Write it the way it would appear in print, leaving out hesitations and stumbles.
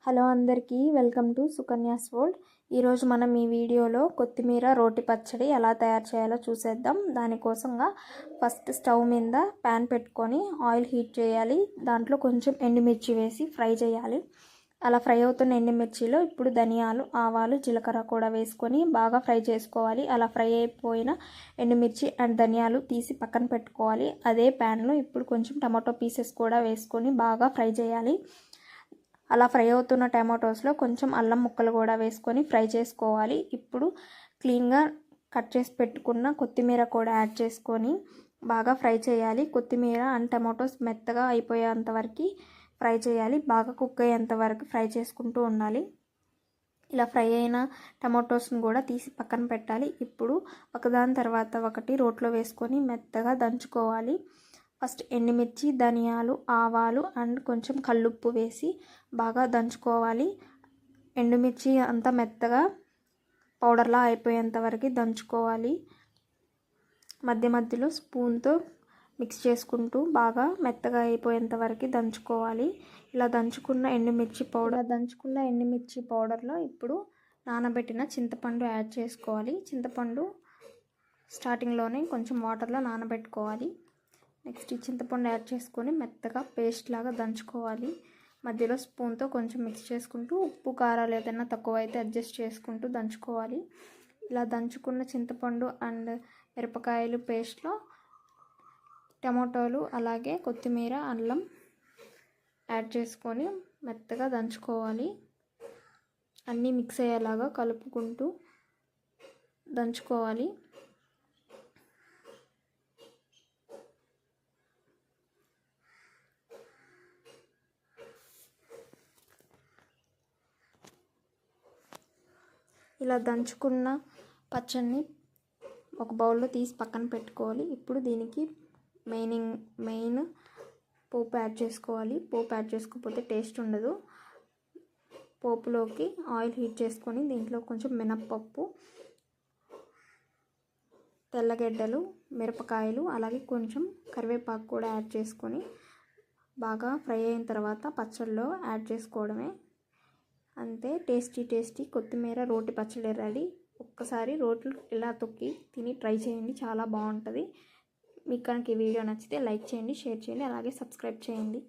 Hello అందరికీ welcome to Sukanya's world. ఈరోజు మనం ఈ వీడియోలో కొత్తిమీర రోటి పచ్చడి ఎలా తయారు చేయాలో చూసేద్దాం. దానికోసంగా ఫస్ట్ స్టవ్ మీద ప్యాన్ పెట్టుకొని ఆయిల్ హీట్ చేయాలి. దాంట్లో కొంచెం ఎండుమిర్చి వేసి ఫ్రై చేయాలి. అలా ఫ్రై అవుతున్న ఎండుమిర్చిలో ఇప్పుడు ధనియాలు, ఆవాలు, జీలకర్ర కూడా వేసుకొని బాగా ఫ్రై చేసుకోవాలి. అలా ఫ్రై అయిపోయిన ఎండుమిర్చి అండ్ ధనియాలు తీసి పక్కన పెట్టుకోవాలి. అదే ప్యాన్లో ఇప్పుడు కొంచెం టమాటో పీసెస్ కూడా వేసుకొని బాగా ఫ్రై చేయాలి. అలా ఫ్రై అవుతున్న టమాటోస్లో కొంచెం అల్లం ముక్కలు కూడా వేసుకొని ఫ్రై చేసుకోవాలి. ఇప్పుడు క్లీన్గా కట్ చేసి పెట్టుకున్న కొత్తిమీర కూడా యాడ్ చేసుకొని బాగా ఫ్రై చేయాలి. కొత్తిమీర అండ్ టమాటోస్ మెత్తగా అయిపోయేంత వరకు ఫ్రై చేయాలి. బాగా కుక్ అయ్యేంత వరకు ఫ్రై చేసుకుంటూ ఉండాలి. ఇలా ఫ్రై అయిన టమాటోస్ని కూడా తీసి పక్కన పెట్టాలి. ఇప్పుడు ఒకదాని తర్వాత ఒకటి రోట్లో వేసుకొని మెత్తగా దంచుకోవాలి. ఫస్ట్ ఎండుమిర్చి, ధనియాలు, ఆవాలు అండ్ కొంచెం కల్లుప్పు వేసి బాగా దంచుకోవాలి. ఎండుమిర్చి అంతా మెత్తగా పౌడర్లా అయిపోయేంత వరకు దంచుకోవాలి. మధ్య మధ్యలో స్పూన్తో మిక్స్ చేసుకుంటూ బాగా మెత్తగా అయిపోయేంత వరకు దంచుకోవాలి. ఇలా దంచుకున్న ఎండుమిర్చి పౌడర్లో ఇప్పుడు నానబెట్టిన చింతపండు యాడ్ చేసుకోవాలి. చింతపండు స్టార్టింగ్లోనే కొంచెం వాటర్లో నానబెట్టుకోవాలి. నెక్స్ట్ ఈ చింతపండు యాడ్ చేసుకొని మెత్తగా పేస్ట్ లాగా దంచుకోవాలి. మధ్యలో స్పూన్తో కొంచెం మిక్స్ చేసుకుంటూ ఉప్పు కారాలు ఏదైనా తక్కువ అయితే అడ్జస్ట్ చేసుకుంటూ దంచుకోవాలి. ఇలా దంచుకున్న చింతపండు అండ్ మిరపకాయలు పేస్ట్లో టమాటోలు అలాగే కొత్తిమీర, అల్లం యాడ్ చేసుకొని మెత్తగా దంచుకోవాలి. అన్నీ మిక్స్ అయ్యేలాగా కలుపుకుంటూ దంచుకోవాలి. ఇలా దంచుకున్న పచ్చడిని ఒక బౌల్లో తీసి పక్కన పెట్టుకోవాలి. ఇప్పుడు దీనికి మెయిన్ పోపు యాడ్ చేసుకోవాలి. పోపు యాడ్ చేసుకోకపోతే టేస్ట్ ఉండదు. పోపులోకి ఆయిల్ హీట్ చేసుకొని దీంట్లో కొంచెం మినప్పప్పు, తెల్లగడ్డలు, మిరపకాయలు అలాగే కొంచెం కరివేపాకు కూడా యాడ్ చేసుకొని బాగా ఫ్రై అయిన తర్వాత పచ్చడిలో యాడ్ చేసుకోవడమే. అంతే, టేస్టీ కొత్తిమీర రోటి పచ్చడి రెడీ. ఒక్కసారి రోట్లు ఇలా తొక్కి తిని ట్రై చేయండి, చాలా బాగుంటుంది. మీకు కనుక ఈ వీడియో నచ్చితే లైక్ చేయండి, షేర్ చేయండి, అలాగే సబ్స్క్రైబ్ చేయండి.